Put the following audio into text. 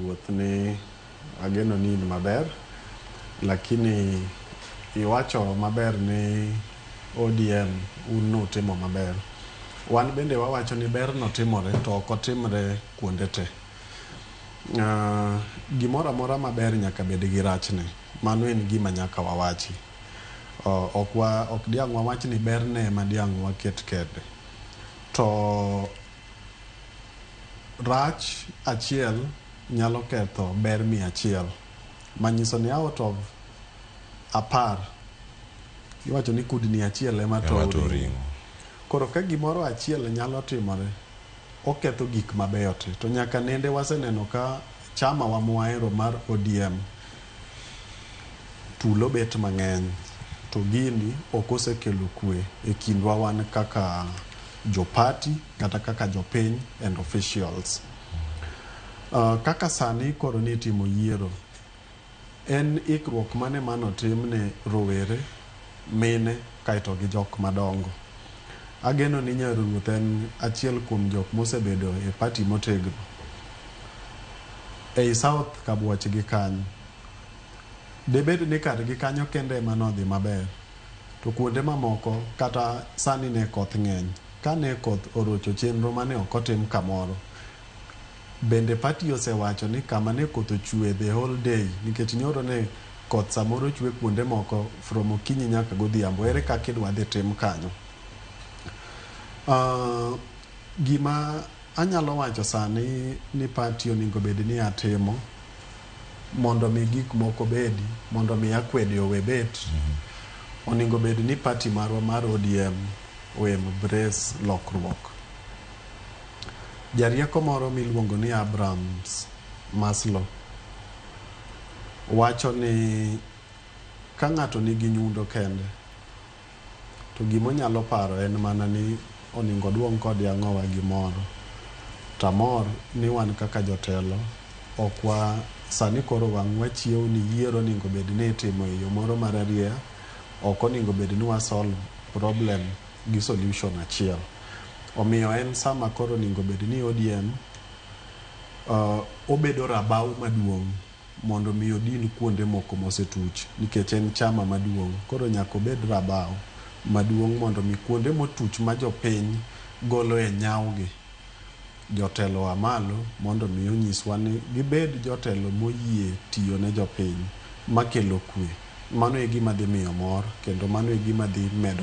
ruoth ni ageno ni in maber, lakini iwacho maber ni ODM un nutimo maber. Wan bende wawacho ni ber notimore to ok otimre kuonde te. Gimoro amora maber nyaka bed gi rachne. Mano en gima nyaka wawachi. Ok diang' wawach ni berne ema diang' waket kede. To rach achiel nyalo ketho ber 100. Manyiso ni out of 10 iwacho ni kudni achiel ema to ringo. Koro ka gimoro achiel nyalo timore, oketho gik mabeyo te. To nyaka nende waseneno ka chama wa muahero mar ODM tulo bet mang'eny, to gini ok osekelo kwe e kindwa wan kaka jopati kata kaka jopiny and officials. Kaka sani koro ni timo yiero, en ikruok mane manotim ne rowere, mine kaito gi jok madongo. Ageno ni Nyaruoth en achiel kuom jok mosebedo e pati motegno ei South Kabuoch gi kanyo. Debed ni kar gi kanyo kende ema nodhi maber, to kuonde mamoko kata sani ne koth ng'eny. Ka ne koth orocho chenro mane ok otim kamoro, bende pati osewacho ni kama ne koth ochwe the whole day, nikech nyoro ne koth samoro chwe kuonde moko from okinyi nyaka godhiambo, ere kaka idwa dhi tim kanyo. Gima anyalo wacho sani ni pati onego bed ni atimo mondo mi gik moko bedi, mondo mi akwede owe bet, onego bed ni pati marwa mar ODM we embrace lokruok. Jarieko moro miluongo ni Abrahams Maslow wacho ni ka ng'ato nigi nyundo kende, to gimonyalo paro en mana ni oningo duong' kod yang'owa gimoro. Tamor ni wan kaka jotelo okwa sani koro wang'wa chiew ni yiero oningo bed ni itimo e yo moro mararieya, ok oningo bed ni wasolve problem gi solution achiel. Omiyo en sama koro oningo bed ni ODM obedo rabau maduong' mondo mi odin kuonde moko mosetuch, nikech en chama maduong'. Koro nyaka obed rabau maduong' mondo mi kuonde motuch ma jopiny golo e nyawgi jotelo wa malo, mondo mi onyiswa ni gibed jotelo moyie tiyo ne jopiny makelo kwe. Mano e gima dhi miyo mor, kendo mano e gima dhi medo